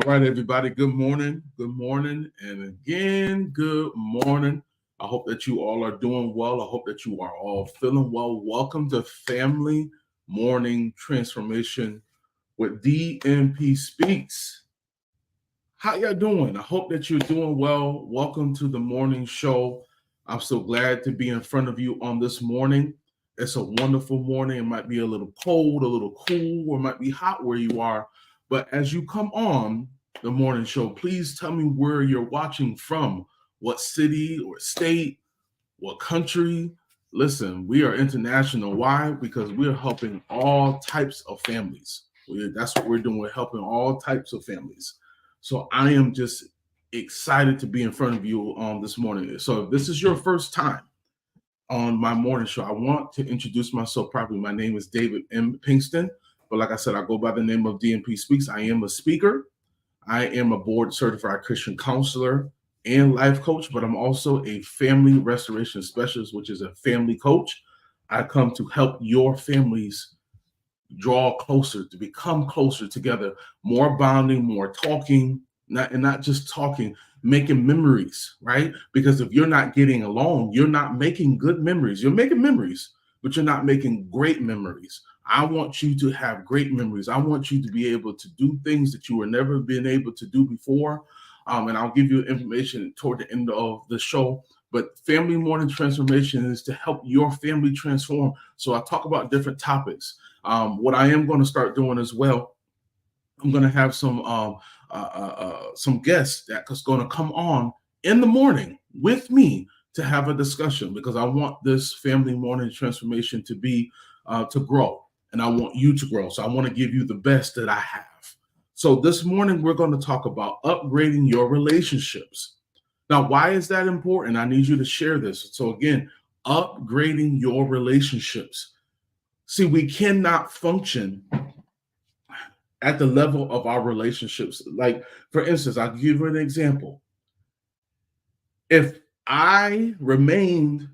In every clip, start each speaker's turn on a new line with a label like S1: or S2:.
S1: right, everybody. Good morning. Good morning. And again, good morning. I hope that you all are doing well. I hope that you are all feeling well. Welcome to Family Morning Transformation with DMPSpeaks. How y'all doing? I hope that you're doing well. Welcome to the morning show. I'm so glad to be in front of you on this morning. It's a wonderful morning. It might be a little cold, a little cool, or it might be hot where you are. But as you come on the morning show, please tell me where you're watching from, what city or state, what country. Listen, we are international. Why? Because we're helping all types of families. That's what we're doing. We're helping all types of families. So I am just excited to be in front of you on this morning. So if this is your first time on my morning show, I want to introduce myself properly. My name is David M. Pinkston, but like I said, I go by the name of DMPSpeaks. I am a speaker. I am a board certified Christian counselor and life coach, but I'm also a family restoration specialist, which is a family coach. I come to help your families draw closer, to become closer together, more bonding, more talking, not just talking, making memories, right? Because if you're not getting along, you're not making good memories. You're making memories, but you're not making great memories. I want you to have great memories. I want you to be able to do things that you were never been able to do before. And I'll give you information toward the end of the show. But Family Morning Transformation is to help your family transform. So I talk about different topics. What I am going to start doing as well, I'm going to have some guests that's going to come on in the morning with me to have a discussion, because I want this Family Morning Transformation to be to grow, and I want you to grow. So I want to give you the best that I have. So this morning we're going to talk about upgrading your relationships. Now, why is that important? I need you to share this. So again, upgrading your relationships. See, we cannot function at the level of our relationships. Like, for instance, I'll give you an example. If I remained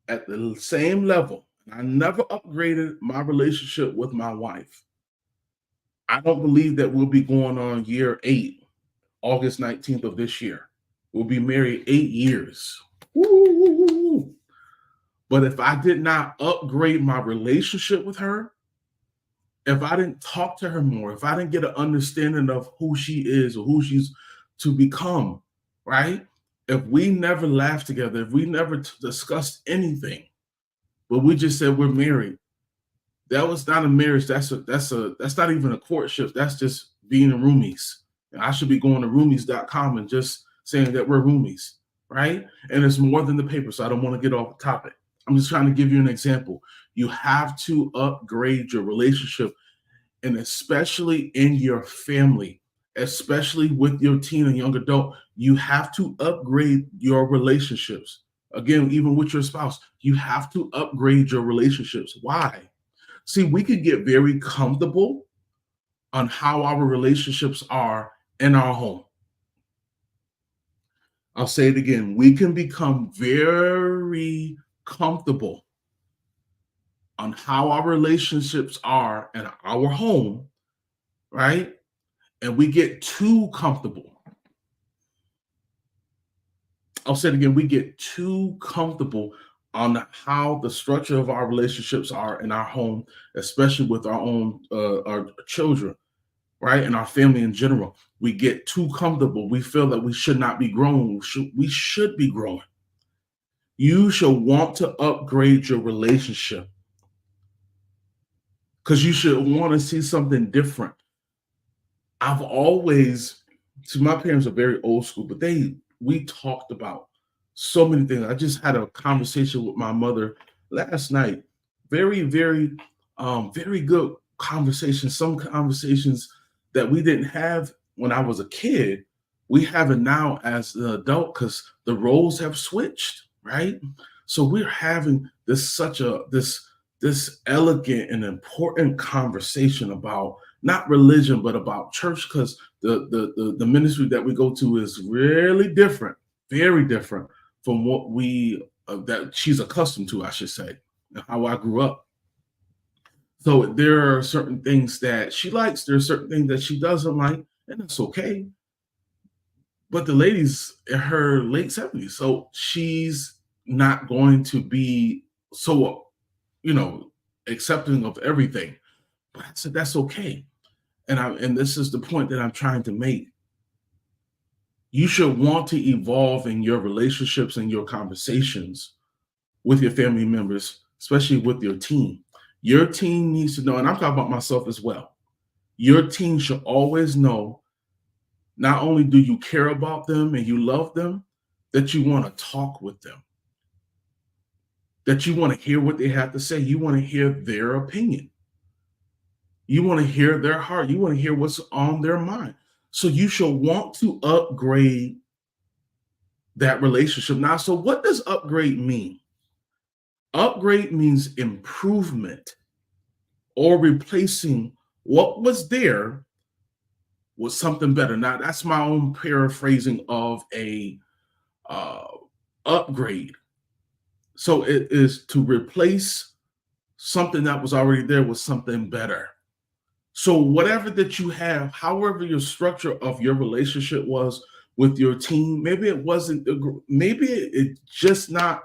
S1: at the same level, and I never upgraded my relationship with my wife, I don't believe that we'll be going on year 8, August 19th of this year. We'll be married 8 years. Woo! But if I did not upgrade my relationship with her, if I didn't talk to her more, if I didn't get an understanding of who she is or who she's to become, right? If we never laughed together, if we never discussed anything, but we just said we're married, that was not a marriage. That's not even a courtship. That's just being roomies. And I should be going to roomies.com and just saying that we're roomies, right? And it's more than the paper, so I don't want to get off the topic. I'm just trying to give you an example. You have to upgrade your relationship, and especially in your family, especially with your teen and young adult, you have to upgrade your relationships. Again, even with your spouse, you have to upgrade your relationships. Why? See, we could get very comfortable on how our relationships are in our home. I'll say it again. We can become very comfortable on how our relationships are in our home, right? And we get too comfortable. I'll say it again. We get too comfortable on how the structure of our relationships are in our home, especially with our children, right? And our family in general. We get too comfortable. We feel that we should not be growing. We should be growing. You should want to upgrade your relationship, because you should want to see something different. I've always, see, my parents are very old school, but we talked about so many things. I just had a conversation with my mother last night. Very, very, very good conversation. Some conversations that we didn't have when I was a kid, we have it now as an adult, because the roles have switched, right? So we're having this elegant and important conversation about not religion, but about church, because the ministry that we go to is really different, very different from what that she's accustomed to, I should say, and how I grew up. So there are certain things that she likes, there are certain things that she doesn't like, and that's okay. But the lady's in her late 70s, so she's not going to be so, you know, accepting of everything. But I said that's okay. And this is the point that I'm trying to make. You should want to evolve in your relationships and your conversations with your family members, especially with your team. Your team needs to know, and I'm talking about myself as well. Your team should always know not only do you care about them and you love them, that you want to talk with them, that you want to hear what they have to say. You want to hear their opinion. You want to hear their heart. You want to hear what's on their mind. So you should want to upgrade that relationship. Now, so what does upgrade mean? Upgrade means improvement or replacing what was there with something better. Now, that's my own paraphrasing of a upgrade. So it is to replace something that was already there with something better. So whatever that you have, however your structure of your relationship was with your team, maybe it wasn't, maybe it's just not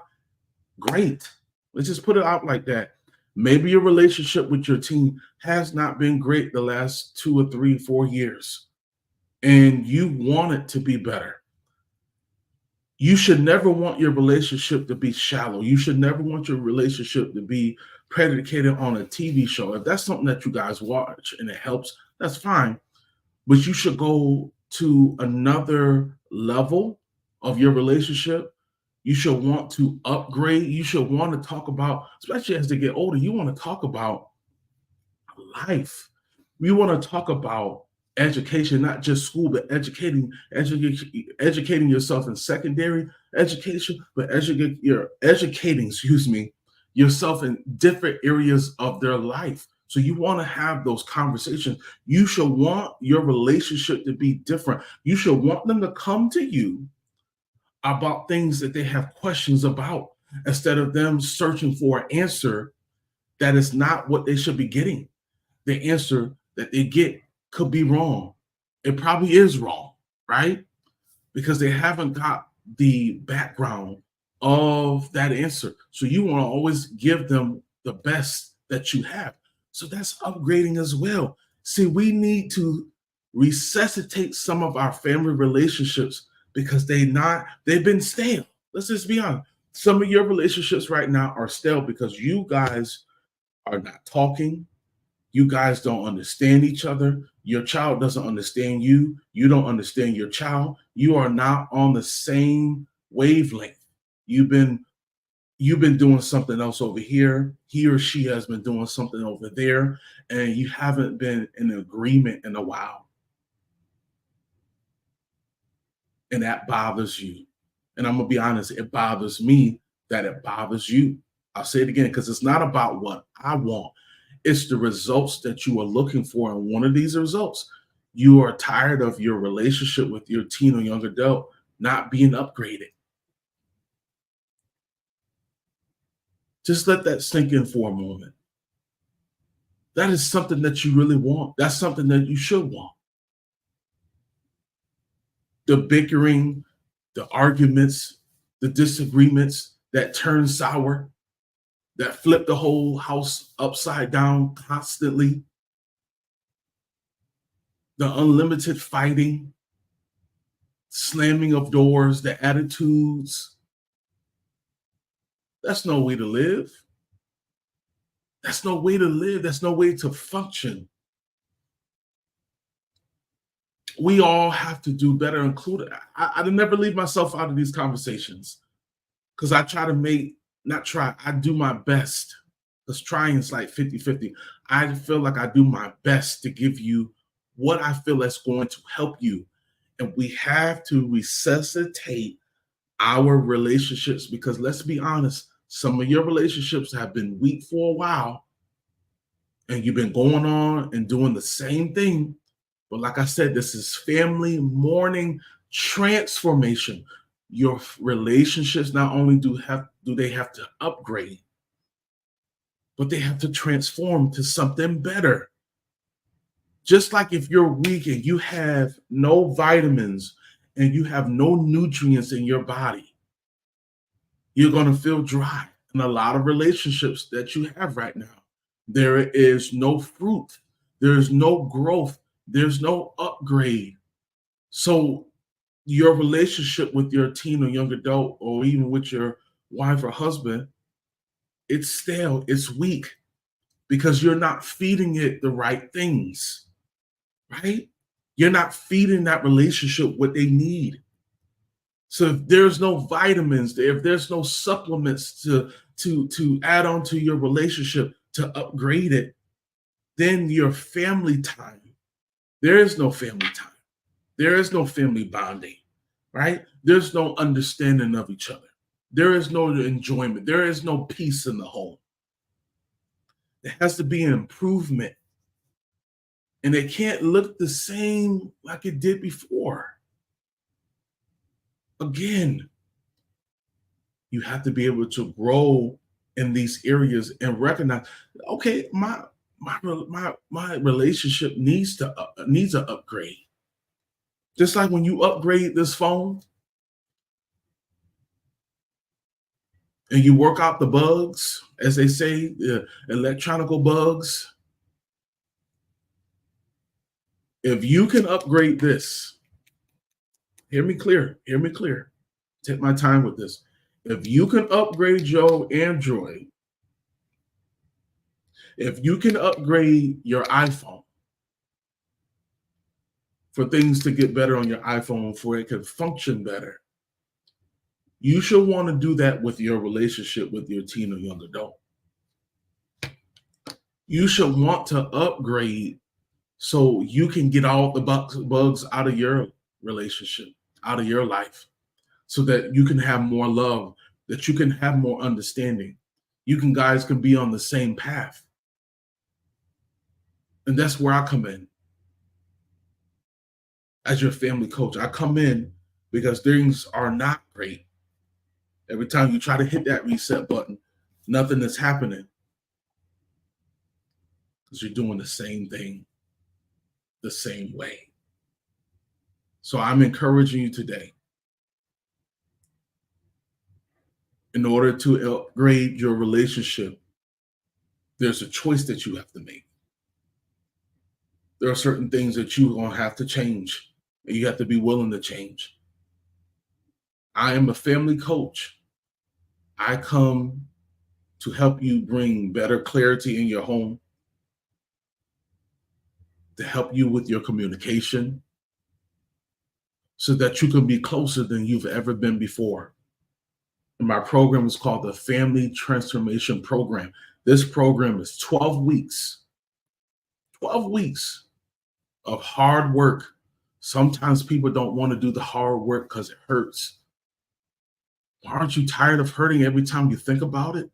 S1: great. Let's just put it out like that. Maybe your relationship with your team has not been great the last 2 or 3, 4 years, and you want it to be better. You should never want your relationship to be shallow. You should never want your relationship to be predicated on a TV show. If that's something that you guys watch and it helps, that's fine. But you should go to another level of your relationship. You should want to upgrade. You should want to talk about, especially as they get older, you want to talk about life. We want to talk about education, not just school, but educating yourself in secondary education, but educating, yourself in different areas of their life. So you want to have those conversations. You should want your relationship to be different. You should want them to come to you about things that they have questions about, instead of them searching for an answer that is not what they should be getting. The answer that they get could be wrong. It probably is wrong, right? Because they haven't got the background of that answer. So you want to always give them the best that you have. So that's upgrading as well. See, we need to resuscitate some of our family relationships because they've been stale. Let's just be honest. Some of your relationships right now are stale because you guys are not talking. You guys don't understand each other. Your child doesn't understand you. You don't understand your child. You are not on the same wavelength. You've been doing something else over here. He or she has been doing something over there, and you haven't been in agreement in a while. And that bothers you. And I'm going to be honest, it bothers me that it bothers you. I'll say it again, because it's not about what I want. It's the results that you are looking for. And one of these results, you are tired of your relationship with your teen or young adult not being upgraded. Just let that sink in for a moment. That is something that you really want. That's something that you should want. The bickering, the arguments, the disagreements that turn sour, that flip the whole house upside down constantly, the unlimited fighting, slamming of doors, the attitudes. That's no way to live. That's no way to live. That's no way to function. We all have to do better, including, I never leave myself out of these conversations because I try to I do my best, because trying is like 50-50. I feel like I do my best to give you what I feel that's going to help you. And we have to resuscitate our relationships, because let's be honest, some of your relationships have been weak for a while and you've been going on and doing the same thing. But like I said, this is family mourning transformation. Your relationships not only do they have to upgrade, but they have to transform to something better. Just like if you're weak and you have no vitamins and you have no nutrients in your body, you're going to feel dry. In a lot of relationships that you have right now, there is no fruit, there's no growth, there's no upgrade. So your relationship with your teen or young adult, or even with your wife or husband, it's stale, it's weak, because you're not feeding it the right things, right? You're not feeding that relationship what they need. So if there's no vitamins, if there's no supplements to add on to your relationship to upgrade it, then your family time, there is no family time. There is no family bonding, right? There's no understanding of each other. There is no enjoyment. There is no peace in the home. There has to be an improvement. And it can't look the same like it did before. Again, you have to be able to grow in these areas and recognize, okay, my relationship needs an upgrade. Just like when you upgrade this phone and you work out the bugs, as they say, the electronical bugs. If you can upgrade this, hear me clear, take my time with this. If you can upgrade your Android, if you can upgrade your iPhone for things to get better on your iPhone, for it can function better, you should want to do that with your relationship with your teen or young adult. You should want to upgrade so you can get all the bugs out of your relationship, out of your life, so that you can have more love, that you can have more understanding. You guys can be on the same path. And that's where I come in. As your family coach, I come in because things are not great. Every time you try to hit that reset button, nothing is happening, because you're doing the same thing the same way. So I'm encouraging you today, in order to upgrade your relationship, there's a choice that you have to make. There are certain things that you're going to have to change, and you have to be willing to change. I am a family coach. I come to help you bring better clarity in your home, to help you with your communication, so that you can be closer than you've ever been before. And my program is called the Family Transformation Program. This program is 12 weeks, 12 weeks of hard work. Sometimes people don't want to do the hard work because it hurts. Aren't you tired of hurting every time you think about it?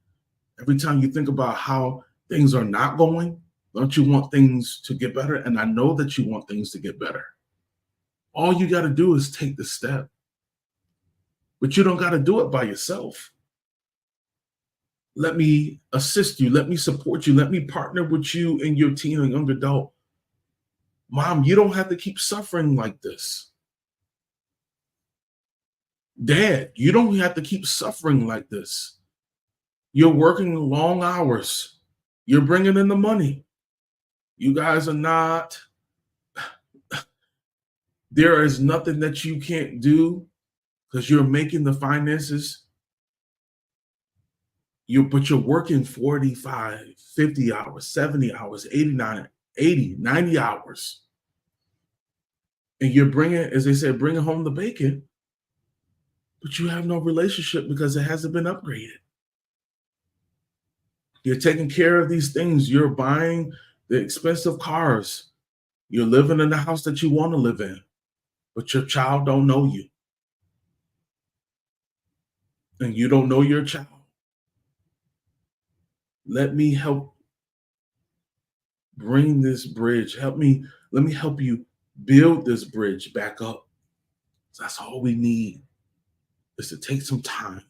S1: Every time you think about how things are not going, don't you want things to get better? And I know that you want things to get better. All you got to do is take the step. But you don't got to do it by yourself. Let me assist you. Let me support you. Let me partner with you and your teen or young adult. Mom, you don't have to keep suffering like this. Dad, you don't have to keep suffering like this. You're working long hours. You're bringing in the money. You guys are not. There is nothing that you can't do because you're making the finances. But you're working 45, 50 hours, 70 hours, 89, 80, 90 hours. And you're bringing, as they said, bringing home the bacon, but you have no relationship because it hasn't been upgraded. You're taking care of these things. You're buying the expensive cars. You're living in the house that you want to live in, but your child don't know you. And you don't know your child. Let me help bring this bridge. Let me help you build this bridge back up. That's all we need, is to take some time.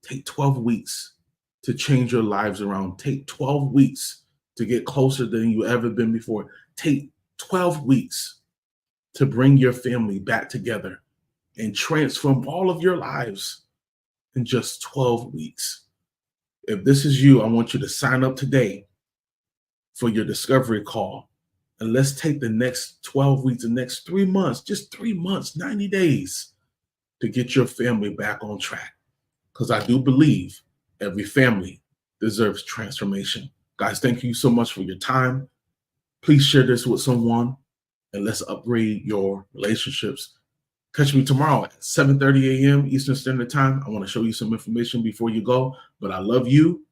S1: Take 12 weeks to change your lives around. Take 12 weeks to get closer than you ever been before. Take 12 weeks to bring your family back together and transform all of your lives in just 12 weeks. If this is you, I want you to sign up today for your discovery call. And let's take the next 12 weeks, the next 3 months, just 3 months, 90 days to get your family back on track. Because I do believe every family deserves transformation. Guys, thank you so much for your time. Please share this with someone and let's upgrade your relationships. Catch me tomorrow at 7:30 a.m. Eastern Standard Time. I want to show you some information before you go, but I love you.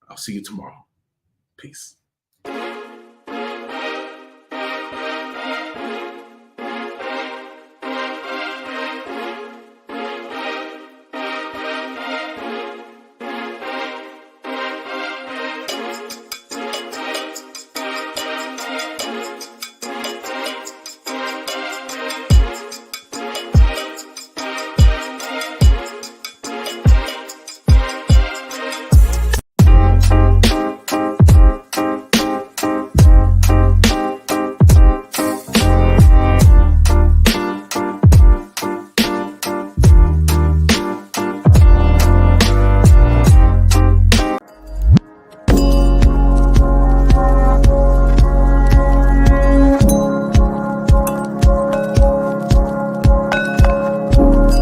S1: I'll see you tomorrow. Peace.